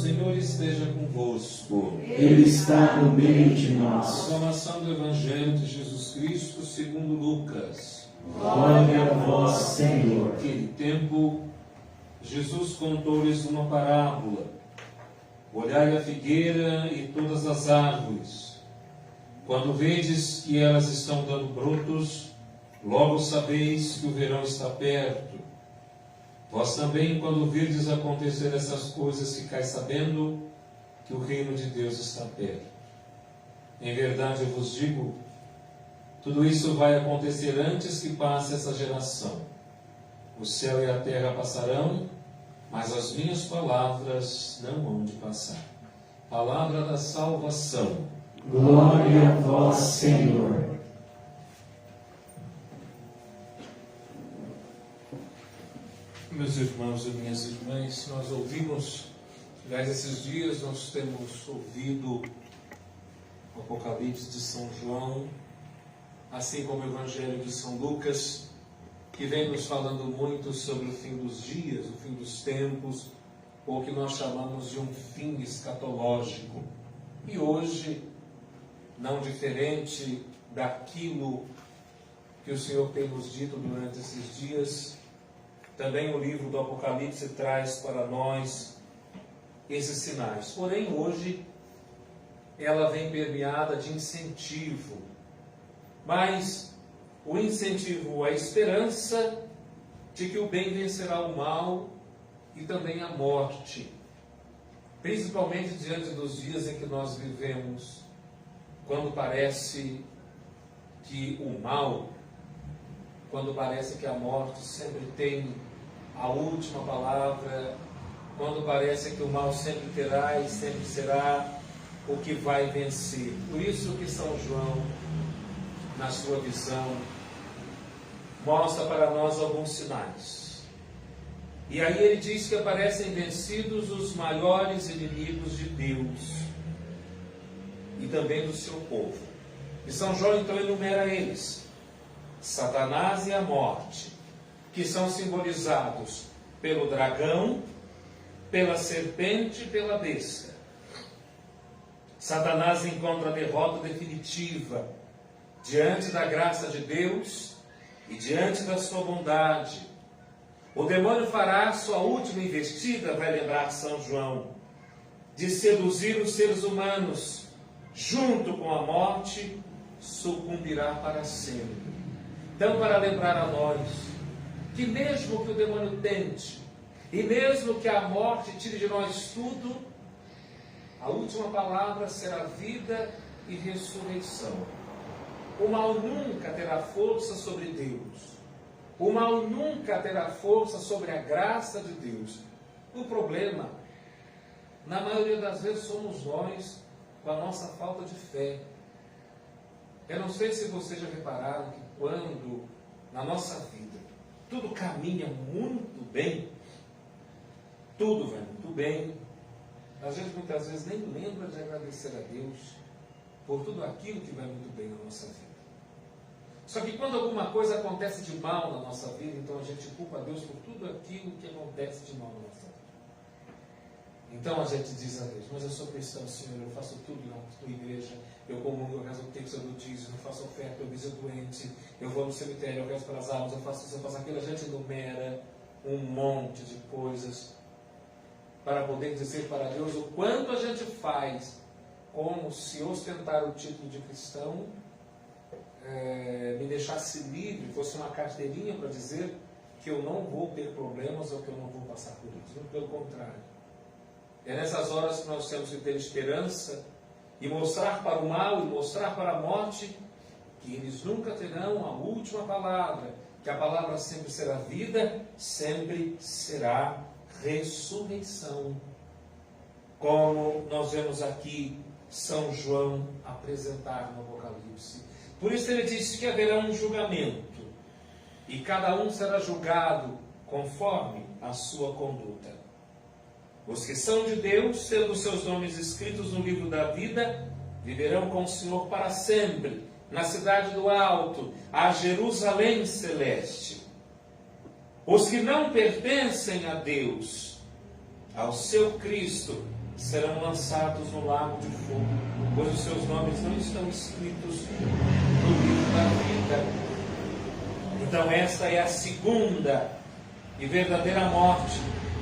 Senhor esteja convosco. Ele está no meio de nós. Proclamação do Evangelho de Jesus Cristo segundo Lucas. Glória a vós, Senhor. Naquele tempo, Jesus contou-lhes uma parábola. Olhai a figueira e todas as árvores. Quando vedes que elas estão dando brotos, logo sabeis que o verão está perto. Vós também, quando virdes acontecer essas coisas, ficais sabendo que o reino de Deus está perto. Em verdade eu vos digo, tudo isso vai acontecer antes que passe essa geração. O céu e a terra passarão, mas as minhas palavras não hão de passar. Palavra da salvação. Glória a vós, Senhor. Meus irmãos e minhas irmãs, nós ouvimos, aliás, esses dias nós temos ouvido o Apocalipse de São João, assim como o Evangelho de São Lucas, que vem nos falando muito sobre o fim dos dias, o fim dos tempos, ou o que nós chamamos de um fim escatológico. E hoje, não diferente daquilo que o Senhor tem nos dito durante esses dias, também o livro do Apocalipse traz para nós esses sinais. Porém, hoje, ela vem permeada de incentivo. Mas o incentivo à esperança de que o bem vencerá o mal e também a morte. Principalmente diante dos dias em que nós vivemos, quando parece que o mal, quando parece que a morte sempre tem a última palavra, quando parece que o mal sempre terá e sempre será o que vai vencer. Por isso que São João, na sua visão, mostra para nós alguns sinais. E aí ele diz que aparecem vencidos os maiores inimigos de Deus e também do seu povo. E São João então enumera eles: Satanás e a morte, que são simbolizados pelo dragão, pela serpente e pela besta. Satanás encontra a derrota definitiva diante da graça de Deus e diante da sua bondade. O demônio fará sua última investida, vai lembrar São João, de seduzir os seres humanos, junto com a morte, sucumbirá para sempre. Então, para lembrar a nós que mesmo que o demônio tente, e mesmo que a morte tire de nós tudo, a última palavra será vida e ressurreição. O mal nunca terá força sobre Deus. O mal nunca terá força sobre a graça de Deus. O problema, na maioria das vezes, somos nós, com a nossa falta de fé. Eu não sei se vocês já repararam que quando, na nossa vida, tudo caminha muito bem, tudo vai muito bem, a gente muitas vezes nem lembra de agradecer a Deus por tudo aquilo que vai muito bem na nossa vida. Só que quando alguma coisa acontece de mal na nossa vida, então a gente culpa a Deus por tudo aquilo que acontece de mal na nossa vida. Então a gente diz a Deus: mas eu sou cristão, Senhor, eu faço tudo na tua igreja, eu comungo, eu rezo o texto do dízimo, eu faço oferta, eu visito doente, eu vou no cemitério, eu rezo pelas almas, eu faço isso, eu faço aquilo. A gente enumera um monte de coisas para poder dizer para Deus o quanto a gente faz, como se ostentar o título de cristão me deixasse livre, fosse uma carteirinha para dizer que eu não vou ter problemas ou que eu não vou passar por isso. Muito pelo contrário. É nessas horas que nós temos que ter esperança e mostrar para o mal e mostrar para a morte que eles nunca terão a última palavra, que a palavra sempre será vida, sempre será ressurreição. Como nós vemos aqui São João apresentar no Apocalipse. Por isso ele diz que haverá um julgamento, e cada um será julgado conforme a sua conduta. Os que são de Deus, tendo seus nomes escritos no livro da vida, viverão com o Senhor para sempre, na cidade do alto, a Jerusalém celeste. Os que não pertencem a Deus, ao seu Cristo, serão lançados no lago de fogo, pois os seus nomes não estão escritos no livro da vida. Então esta é a segunda e verdadeira morte,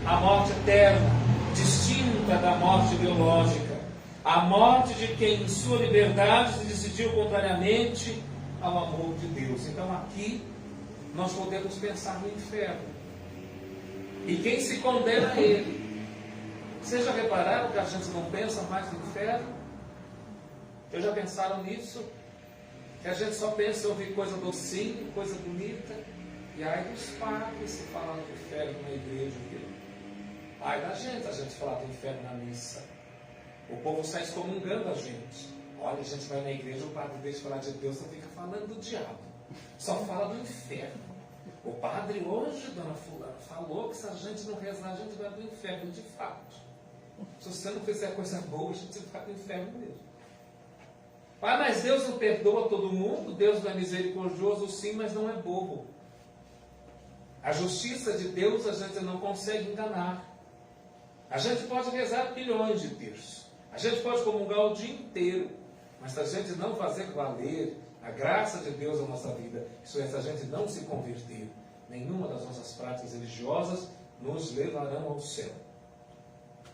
a morte eterna, distinta da morte biológica, a morte de quem em sua liberdade se decidiu contrariamente ao amor de Deus. Então aqui nós podemos pensar no inferno. E quem se condena a ele. Vocês já repararam que a gente não pensa mais no inferno? Vocês já pensaram nisso? Que a gente só pensa em ouvir coisa docinha, coisa bonita. E aí dos padres se fala do inferno na igreja. Ai da gente, a gente falar do inferno na missa. O povo sai excomungando a gente. Olha, a gente vai na igreja, o padre deixa de falar de Deus, só fica falando do diabo. Só fala do inferno. O padre hoje, dona fulana, falou que se a gente não rezar, a gente vai para o inferno de fato. Se você não fizer coisa boa, a gente vai para o inferno mesmo. Ah, mas Deus não perdoa todo mundo, Deus não é misericordioso, sim, mas não é bobo. A justiça de Deus a gente não consegue enganar. A gente pode rezar bilhões de terços. A gente pode comungar o dia inteiro. Mas se a gente não fazer valer a graça de Deus na nossa vida, isso é, se a gente não se converter, nenhuma das nossas práticas religiosas nos levarão ao céu.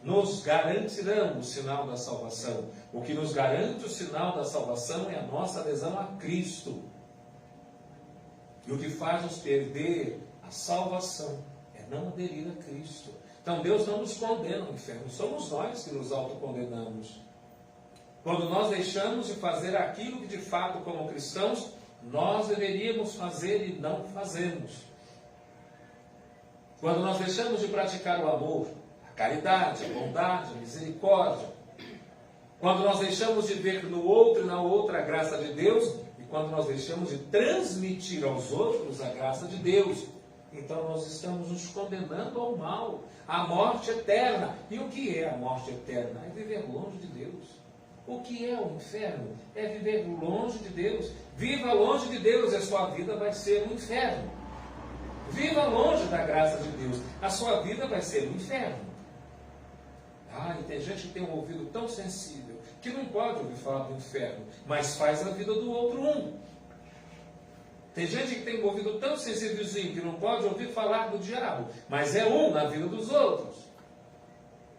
Nos garantirão o sinal da salvação. O que nos garante o sinal da salvação é a nossa adesão a Cristo. E o que faz nos perder a salvação é não aderir a Cristo. Então Deus não nos condena ao inferno, somos nós que nos autocondenamos. Quando nós deixamos de fazer aquilo que de fato, como cristãos, nós deveríamos fazer e não fazemos. Quando nós deixamos de praticar o amor, a caridade, a bondade, a misericórdia. Quando nós deixamos de ver no outro e na outra a graça de Deus, e quando nós deixamos de transmitir aos outros a graça de Deus, então nós estamos nos condenando ao mal, à morte eterna. E o que é a morte eterna? É viver longe de Deus. O que é o inferno? É viver longe de Deus. Viva longe de Deus e a sua vida vai ser um inferno. Viva longe da graça de Deus, a sua vida vai ser um inferno. E tem gente que tem um ouvido tão sensível que não pode ouvir falar do inferno, mas faz a vida do outro um. Tem gente que tem um ouvido tão sensívelzinho que não pode ouvir falar do diabo, mas é um na vida dos outros.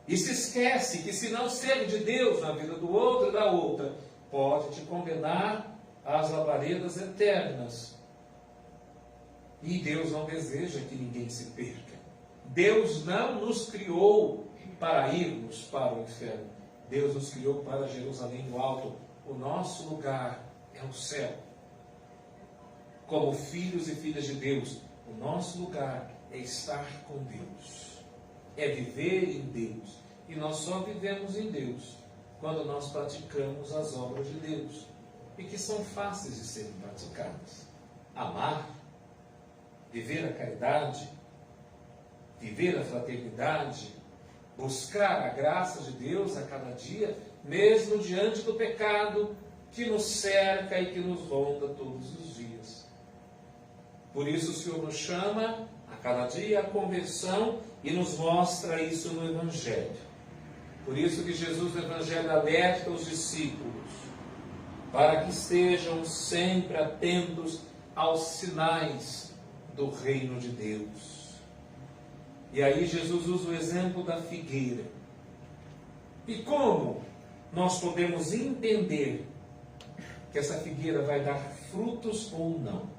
E se esquece que se não ser de Deus na vida do outro e da outra, pode te condenar às labaredas eternas. E Deus não deseja que ninguém se perca. Deus não nos criou para irmos para o inferno. Deus nos criou para Jerusalém do alto. O nosso lugar é o céu. Como filhos e filhas de Deus, o nosso lugar é estar com Deus. É viver em Deus. E nós só vivemos em Deus quando nós praticamos as obras de Deus. E que são fáceis de serem praticadas. Amar, viver a caridade, viver a fraternidade, buscar a graça de Deus a cada dia, mesmo diante do pecado que nos cerca e que nos ronda todos os dias. Por isso o Senhor nos chama a cada dia à conversão e nos mostra isso no Evangelho. Por isso que Jesus no Evangelho alerta os discípulos para que estejam sempre atentos aos sinais do reino de Deus. E aí Jesus usa o exemplo da figueira. E como nós podemos entender que essa figueira vai dar frutos ou não?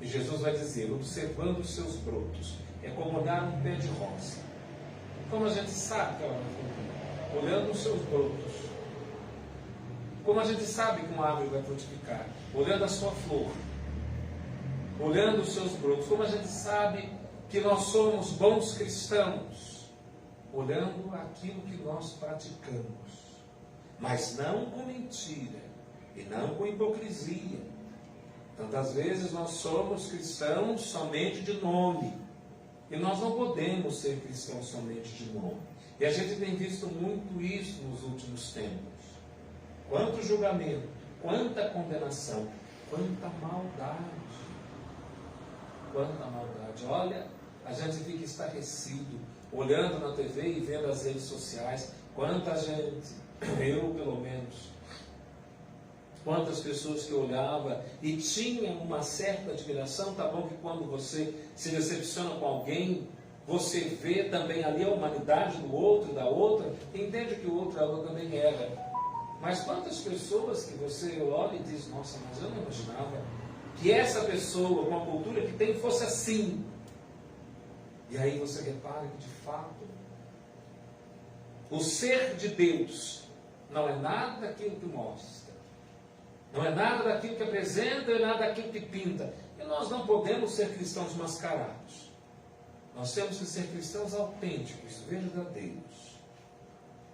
E Jesus vai dizer, observando os seus brotos, é como olhar um pé de rosa. Como a gente sabe que ela vai frutificar? Olhando os seus brotos. Como a gente sabe que uma árvore vai frutificar? Olhando a sua flor. Olhando os seus brotos. Como a gente sabe que nós somos bons cristãos? Olhando aquilo que nós praticamos. Mas não com mentira. E não com hipocrisia. Tantas vezes nós somos cristãos somente de nome. E nós não podemos ser cristãos somente de nome. E a gente tem visto muito isso nos últimos tempos. Quanto julgamento, quanta condenação, quanta maldade. Quanta maldade. Olha, a gente fica estarrecido, olhando na TV e vendo as redes sociais, Quanta gente, eu pelo menos, quantas pessoas que eu olhava e tinha uma certa admiração. Tá bom que quando você se decepciona com alguém, você vê também ali a humanidade do outro, da outra, entende que o outro, ela também erra. Mas quantas pessoas que você olha e diz, nossa, mas eu não imaginava que essa pessoa, com a cultura que tem, fosse assim. E aí você repara que de fato, o ser de Deus não é nada daquilo que mostra, não é nada daquilo que apresenta, não é nada daquilo que pinta. E nós não podemos ser cristãos mascarados. Nós temos que ser cristãos autênticos, verdadeiros.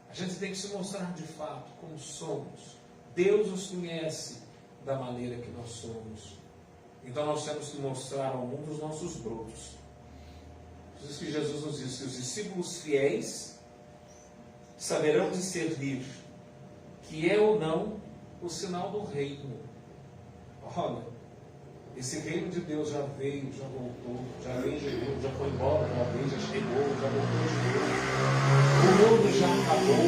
A gente tem que se mostrar de fato como somos. Deus nos conhece da maneira que nós somos. Então nós temos que mostrar ao mundo os nossos brotos. Por isso que Jesus nos diz que os discípulos fiéis saberão discernir que é ou não o sinal do reino. Olha, esse reino de Deus já veio, já voltou, já veio, já foi embora, já veio, já chegou, já voltou de novo. O mundo já acabou.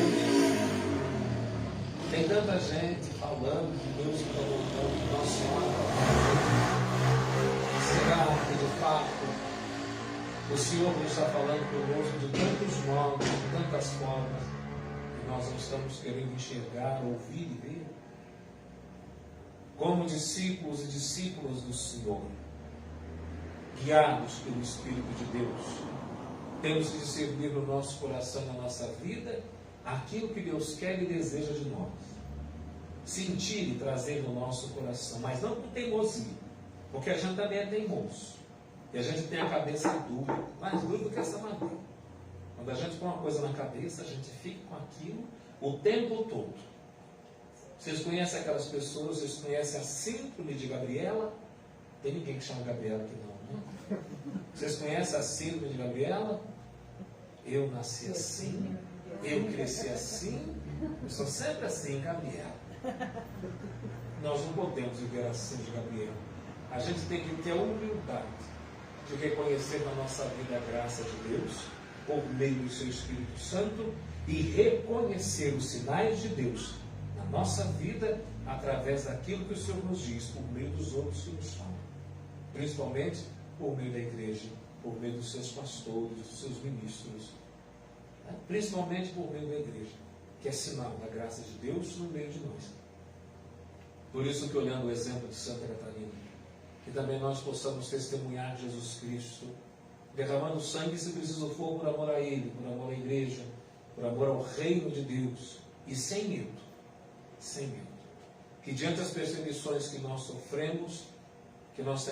Tem tanta gente falando que Deus está voltando, que Nossa Senhora. Será que de fato o Senhor nos está falando conosco de tantos modos, de tantas formas, que nós não estamos querendo enxergar, ouvir e ver? Como discípulos e discípulas do Senhor, guiados pelo Espírito de Deus, temos que discernir no nosso coração, na nossa vida, aquilo que Deus quer e deseja de nós. Sentir e trazer no nosso coração, mas não com teimosia, porque a gente também é teimoso. E a gente tem a cabeça dura, mais dura do que essa madeira. Quando a gente põe uma coisa na cabeça, a gente fica com aquilo o tempo todo. Vocês conhecem aquelas pessoas, vocês conhecem a síndrome de Gabriela? Tem ninguém que chama Gabriela aqui não, né? Vocês conhecem a síndrome de Gabriela? Eu nasci assim, eu cresci assim, eu sou sempre assim, Gabriela. Nós não podemos viver assim de Gabriela. A gente tem que ter a humildade de reconhecer na nossa vida a graça de Deus, por meio do seu Espírito Santo, e reconhecer os sinais de Deus na nossa vida, através daquilo que o Senhor nos diz, por meio dos outros que nos falam. Principalmente por meio da igreja, por meio dos seus pastores, dos seus ministros. Principalmente por meio da igreja, que é sinal da graça de Deus no meio de nós. Por isso que, olhando o exemplo de Santa Catarina, que também nós possamos testemunhar Jesus Cristo, derramando sangue, se preciso for, por amor a Ele, por amor à igreja, por amor ao reino de Deus, e sem medo, sem medo. Que diante das perseguições que nós sofremos, que nós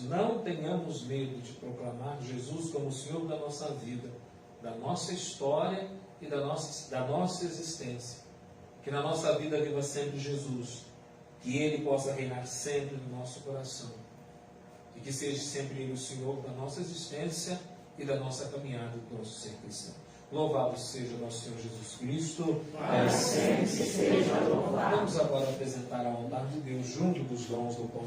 não tenhamos medo de proclamar Jesus como o Senhor da nossa vida, da nossa história e da nossa existência. Que na nossa vida viva sempre Jesus, que Ele possa reinar sempre no nosso coração, e que seja sempre Ele o Senhor da nossa existência e da nossa caminhada do nosso ser cristão. Louvado seja nosso Senhor Jesus Cristo. Para sempre seja louvado. Vamos agora apresentar a bondade de Deus junto dos dons do pão.